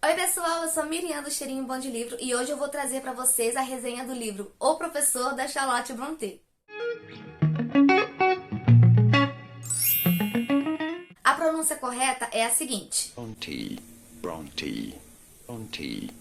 Oi pessoal, eu sou a Miriam do Cheirinho Bom de Livro e hoje eu vou trazer para vocês a resenha do livro O Professor, da Charlotte Brontë. A pronúncia correta é a seguinte. Brontë, Brontë, Brontë,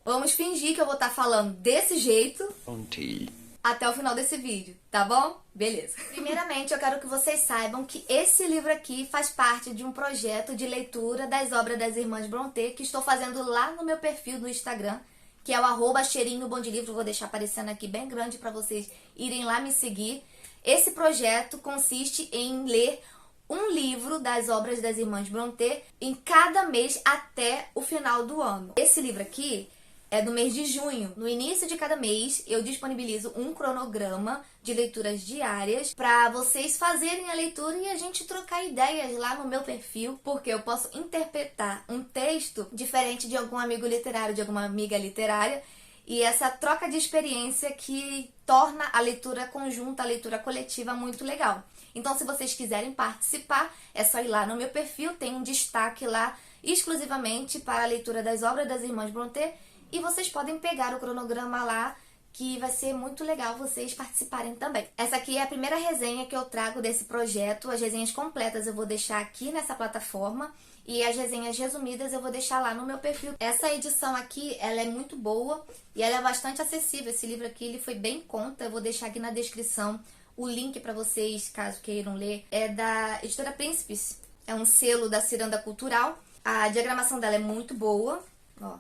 Vamos fingir que eu vou estar falando desse jeito Brontë. até o final desse vídeo, tá bom? Beleza. Primeiramente, eu quero que vocês saibam que esse livro aqui faz parte de um projeto de leitura das obras das Irmãs Brontë que estou fazendo lá no meu perfil do Instagram, que é o @cheirinho bom de livro. Vou deixar aparecendo aqui bem grande para vocês irem lá me seguir. Esse projeto consiste em ler um livro das obras das Irmãs Brontë em cada mês até o final do ano. Esse livro aqui é do mês de junho. No início de cada mês, eu disponibilizo um cronograma de leituras diárias para vocês fazerem a leitura e a gente trocar ideias lá no meu perfil, porque eu posso interpretar um texto diferente de algum amigo literário, de alguma amiga literária, e essa troca de experiência que torna a leitura conjunta, a leitura coletiva muito legal. Então, se vocês quiserem participar, é só ir lá no meu perfil, tem um destaque lá exclusivamente para a leitura das obras das Irmãs Brontë, e vocês podem pegar o cronograma lá, que vai ser muito legal vocês participarem também. Essa aqui é a primeira resenha que eu trago desse projeto. As resenhas completas eu vou deixar aqui nessa plataforma e as resenhas resumidas eu vou deixar lá no meu perfil. Essa edição aqui, ela é muito boa e ela é bastante acessível. Esse livro aqui, ele foi bem em conta. Eu vou deixar aqui na descrição o link para vocês, caso queiram ler. É da Editora Príncipes. É um selo da Ciranda Cultural. A diagramação dela é muito boa, ó.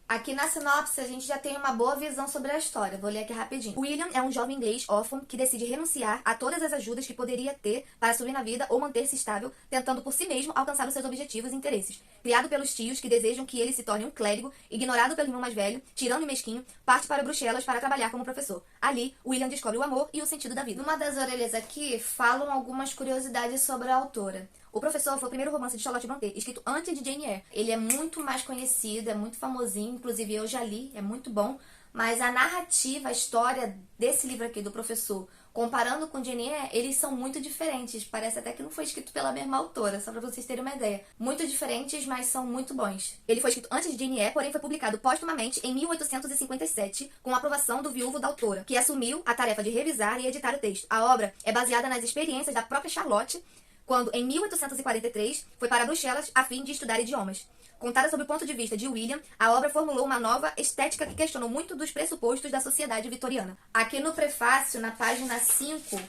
Aqui na sinopse a gente já tem uma boa visão sobre a história. Vou ler aqui rapidinho. William é um jovem inglês órfão que decide renunciar a todas as ajudas que poderia ter para subir na vida ou manter-se estável, tentando por si mesmo alcançar os seus objetivos e interesses. Criado pelos tios que desejam que ele se torne um clérigo, ignorado pelo irmão mais velho, tirano e mesquinho, parte para Bruxelas para trabalhar como professor. Ali, William descobre o amor e o sentido da vida. Numa das orelhas aqui falam algumas curiosidades sobre a autora. O Professor foi o primeiro romance de Charlotte Brontë, escrito antes de Jane Eyre. Ele é muito mais conhecido, é muito famosinho, inclusive eu já li, é muito bom. Mas a narrativa, a história desse livro aqui, do Professor, comparando com Jane Eyre, eles são muito diferentes. Parece até que não foi escrito pela mesma autora, só pra vocês terem uma ideia. Muito diferentes, mas são muito bons. Ele foi escrito antes de Jane Eyre, porém foi publicado póstumamente em 1857, com a aprovação do viúvo da autora, que assumiu a tarefa de revisar e editar o texto. A obra é baseada nas experiências da própria Charlotte, quando, em 1843, foi para Bruxelas a fim de estudar idiomas. Contada sob o ponto de vista de William, a obra formulou uma nova estética que questionou muito dos pressupostos da sociedade vitoriana. Aqui no prefácio, na página 5,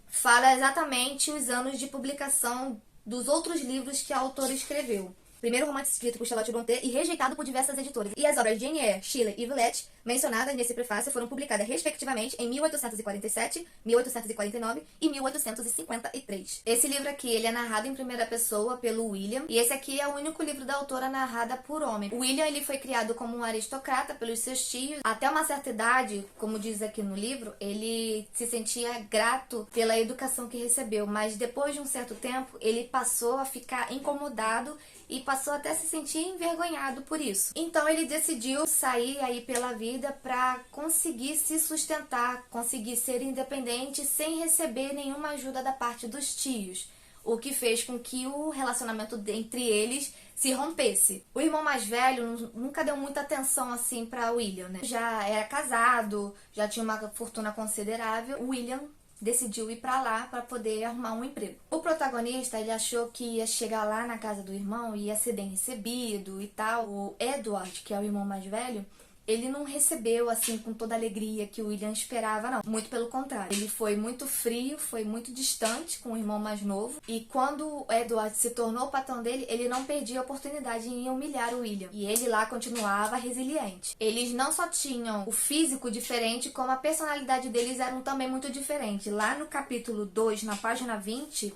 fala exatamente os anos de publicação dos outros livros que a autora escreveu. Primeiro romance escrito por Charlotte Brontë e rejeitado por diversas editoras. E as obras de Jane Eyre, Shelley e Villette, mencionadas nesse prefácio, foram publicadas respectivamente em 1847, 1849 e 1853. Esse livro aqui, ele é narrado em primeira pessoa pelo William, e esse aqui é o único livro da autora narrada por homem. O William, ele foi criado como um aristocrata pelos seus tios. Até uma certa idade, como diz aqui no livro, ele se sentia grato pela educação que recebeu, mas depois de um certo tempo, ele passou a ficar incomodado e passou até a se sentir envergonhado por isso. Então ele decidiu sair aí pela vida para conseguir se sustentar, conseguir ser independente sem receber nenhuma ajuda da parte dos tios, o que fez com que o relacionamento entre eles se rompesse. O irmão mais velho nunca deu muita atenção assim para William, né? Já era casado, já tinha uma fortuna considerável. O William decidiu ir pra lá pra poder arrumar um emprego. O protagonista, ele achou que ia chegar lá na casa do irmão e ia ser bem recebido e tal. O Edward, que é o irmão mais velho, ele não recebeu assim com toda a alegria que o William esperava, não. Muito pelo contrário. Ele foi muito frio, foi muito distante com o irmão mais novo. E quando o Edward se tornou o patrão dele, ele não perdia a oportunidade em humilhar o William. E ele lá continuava resiliente. Eles não só tinham o físico diferente, como a personalidade deles eram também muito diferente. Lá no capítulo 2, na página 20...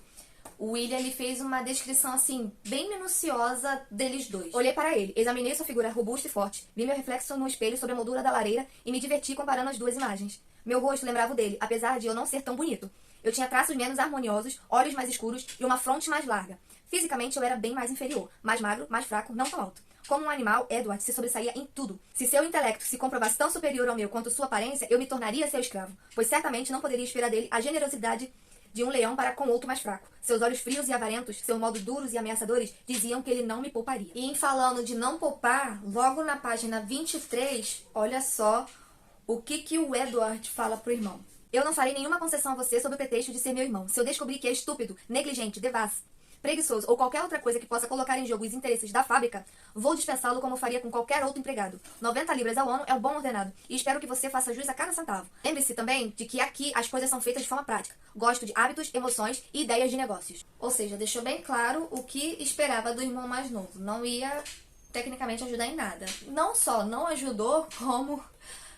o William, ele fez uma descrição, assim, bem minuciosa deles dois. Olhei para ele, examinei sua figura robusta e forte, vi meu reflexo no espelho sobre a moldura da lareira e me diverti comparando as duas imagens. Meu rosto lembrava o dele, apesar de eu não ser tão bonito. Eu tinha traços menos harmoniosos, olhos mais escuros e uma fronte mais larga. Fisicamente, eu era bem mais inferior, mais magro, mais fraco, não tão alto. Como um animal, Edward se sobressaía em tudo. Se seu intelecto se comprovasse tão superior ao meu quanto sua aparência, eu me tornaria seu escravo, pois certamente não poderia esperar dele a generosidade de um leão para com outro mais fraco. Seus olhos frios e avarentos, seus modos duros e ameaçadores, diziam que ele não me pouparia. E em falando de não poupar, logo na página 23, olha só o que o Edward fala pro irmão. Eu não farei nenhuma concessão a você sob o pretexto de ser meu irmão. Se eu descobrir que é estúpido, negligente, devassa, preguiçoso ou qualquer outra coisa que possa colocar em jogo os interesses da fábrica, vou dispensá-lo como faria com qualquer outro empregado. 90 libras ao ano é o bom ordenado e espero que você faça jus a cada centavo. Lembre-se também de que aqui as coisas são feitas de forma prática. Gosto de hábitos, emoções e ideias de negócios. Ou seja, deixou bem claro o que esperava do irmão mais novo. Não ia, tecnicamente, ajudar em nada. Não só não ajudou, como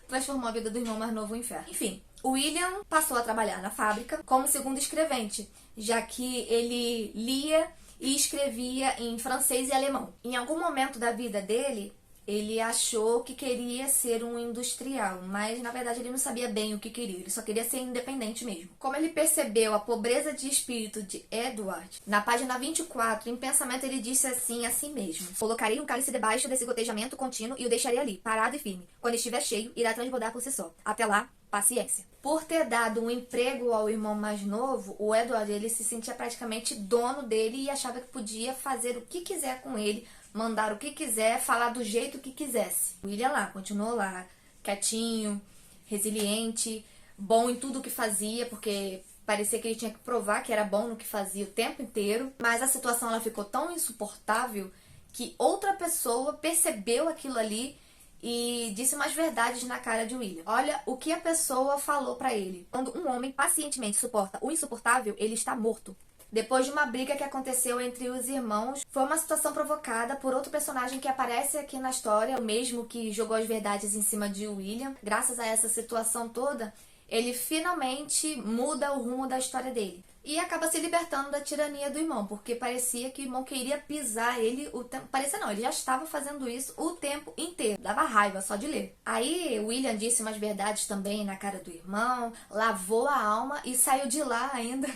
transformou a vida do irmão mais novo em inferno. Enfim, o William passou a trabalhar na fábrica como segundo escrevente, já que ele lia e escrevia em francês e alemão. Em algum momento da vida dele, ele achou que queria ser um industrial, mas na verdade ele não sabia bem o que queria, ele só queria ser independente mesmo. Como ele percebeu a pobreza de espírito de Edward, na página 24, em pensamento ele disse assim a si mesmo: colocarei um cálice debaixo desse gotejamento contínuo e o deixarei ali, parado e firme. Quando estiver cheio, irá transbordar por si só. Até lá, paciência. Por ter dado um emprego ao irmão mais novo, o Edward ele se sentia praticamente dono dele e achava que podia fazer o que quiser com ele, mandar o que quiser, falar do jeito que quisesse. O William lá, continuou lá, quietinho, resiliente, bom em tudo que fazia, porque parecia que ele tinha que provar que era bom no que fazia o tempo inteiro. Mas a situação ela ficou tão insuportável que outra pessoa percebeu aquilo ali e disse umas verdades na cara de William. Olha o que a pessoa falou pra ele. Quando um homem pacientemente suporta o insuportável, ele está morto. Depois de uma briga que aconteceu entre os irmãos, foi uma situação provocada por outro personagem que aparece aqui na história, o mesmo que jogou as verdades em cima de William. Graças a essa situação toda, ele finalmente muda o rumo da história dele. E acaba se libertando da tirania do irmão, porque parecia que o irmão queria pisar ele o tempo... Parecia não, ele já estava fazendo isso o tempo inteiro. Dava raiva só de ler. Aí William disse umas verdades também na cara do irmão, lavou a alma e saiu de lá ainda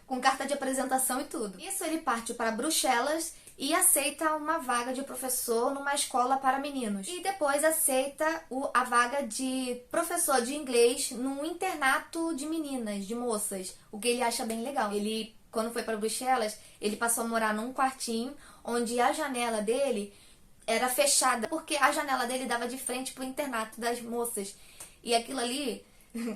com carta de apresentação e tudo. Isso ele parte para Bruxelas e aceita uma vaga de professor numa escola para meninos. E depois aceita a vaga de professor de inglês num internato de meninas, de moças. O que ele acha bem legal. Ele, quando foi para Bruxelas, ele passou a morar num quartinho onde a janela dele era fechada, porque a janela dele dava de frente pro internato das moças. E aquilo ali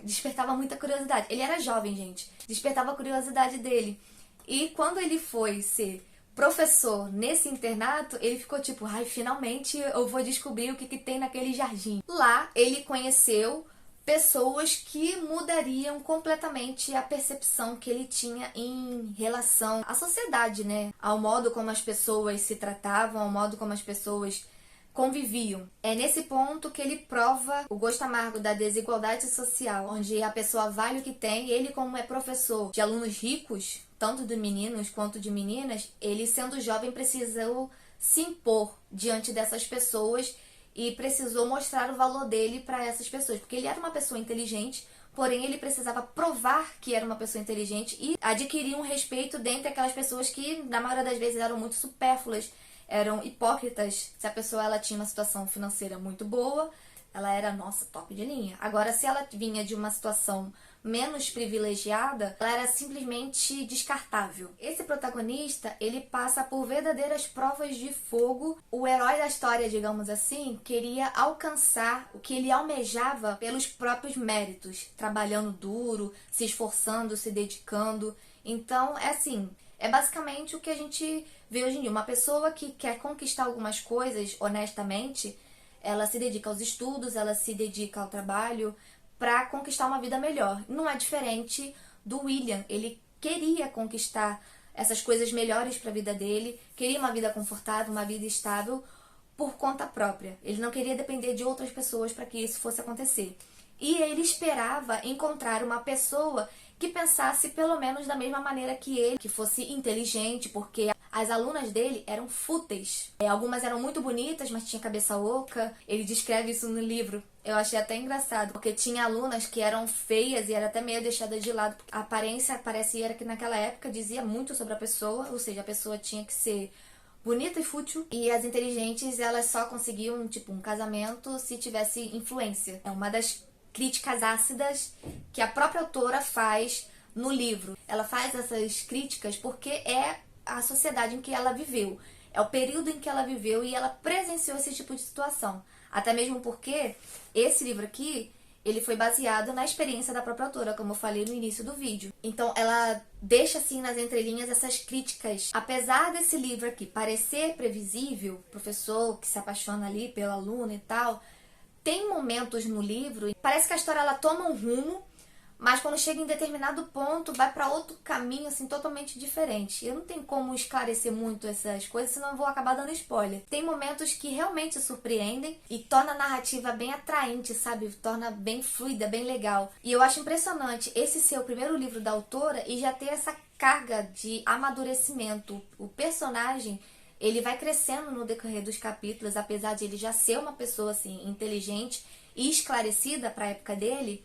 despertava muita curiosidade. Ele era jovem, gente. Despertava a curiosidade dele. E quando ele foi ser professor nesse internato, ele ficou tipo, ai, finalmente eu vou descobrir o que tem naquele jardim. Lá ele conheceu pessoas que mudariam completamente a percepção que ele tinha em relação à sociedade, né? Ao modo como as pessoas se tratavam, ao modo como as pessoas conviviam. É nesse ponto que ele prova o gosto amargo da desigualdade social, onde a pessoa vale o que tem, e ele, como é professor de alunos ricos, tanto de meninos quanto de meninas, ele, sendo jovem, precisou se impor diante dessas pessoas e precisou mostrar o valor dele para essas pessoas, porque ele era uma pessoa inteligente, porém ele precisava provar que era uma pessoa inteligente e adquirir um respeito dentre aquelas pessoas que, na maioria das vezes, eram muito supérfluas, eram hipócritas. Se a pessoa ela tinha uma situação financeira muito boa, ela era, nossa, top de linha. Agora, se ela vinha de uma situação menos privilegiada, ela era simplesmente descartável. Esse protagonista, ele passa por verdadeiras provas de fogo. O herói da história, digamos assim, queria alcançar o que ele almejava pelos próprios méritos, trabalhando duro, se esforçando, se dedicando. Então, é assim, é basicamente o que a gente vê hoje em dia. Uma pessoa que quer conquistar algumas coisas honestamente, ela se dedica aos estudos, ela se dedica ao trabalho para conquistar uma vida melhor. Não é diferente do William. Ele queria conquistar essas coisas melhores para a vida dele, queria uma vida confortável, uma vida estável por conta própria. Ele não queria depender de outras pessoas para que isso fosse acontecer. E ele esperava encontrar uma pessoa que pensasse pelo menos da mesma maneira que ele, que fosse inteligente, porque as alunas dele eram fúteis. Algumas eram muito bonitas, mas tinha cabeça oca. Ele descreve isso no livro. Eu achei até engraçado, porque tinha alunas que eram feias e era até meio deixada de lado. A aparência parecia que naquela época dizia muito sobre a pessoa, ou seja, a pessoa tinha que ser bonita e fútil, e as inteligentes elas só conseguiam tipo um casamento se tivesse influência. É uma das críticas ácidas que a própria autora faz no livro. Ela faz essas críticas porque é a sociedade em que ela viveu. É o período em que ela viveu e ela presenciou esse tipo de situação. Até mesmo porque esse livro aqui, ele foi baseado na experiência da própria autora, como eu falei no início do vídeo. Então ela deixa assim nas entrelinhas essas críticas. Apesar desse livro aqui parecer previsível, professor que se apaixona ali pela aluna e tal, tem momentos no livro, parece que a história ela toma um rumo, mas quando chega em determinado ponto, vai para outro caminho, assim, totalmente diferente. Eu não tenho como esclarecer muito essas coisas, senão eu vou acabar dando spoiler. Tem momentos que realmente surpreendem e torna a narrativa bem atraente, sabe? Torna bem fluida, bem legal. E eu acho impressionante esse ser o primeiro livro da autora e já ter essa carga de amadurecimento. O personagem, ele vai crescendo no decorrer dos capítulos, apesar de ele já ser uma pessoa, assim, inteligente e esclarecida para a época dele.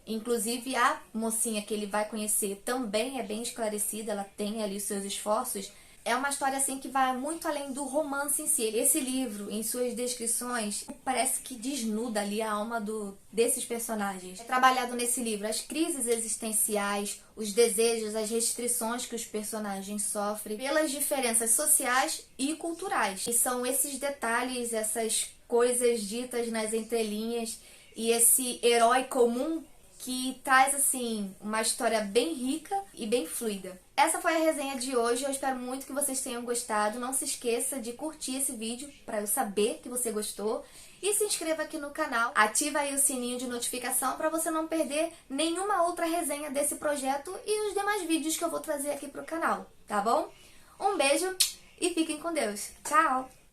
Inclusive, a mocinha que ele vai conhecer também é bem esclarecida, ela tem ali os seus esforços. É uma história assim que vai muito além do romance em si. Esse livro, em suas descrições, parece que desnuda ali a alma desses personagens. É trabalhado nesse livro as crises existenciais, os desejos, as restrições que os personagens sofrem, pelas diferenças sociais e culturais. E são esses detalhes, essas coisas ditas nas entrelinhas e esse herói comum que traz, assim, uma história bem rica e bem fluida. Essa foi a resenha de hoje, eu espero muito que vocês tenham gostado. Não se esqueça de curtir esse vídeo para eu saber que você gostou. E se inscreva aqui no canal, ativa aí o sininho de notificação para você não perder nenhuma outra resenha desse projeto e os demais vídeos que eu vou trazer aqui pro canal, tá bom? Um beijo e fiquem com Deus. Tchau!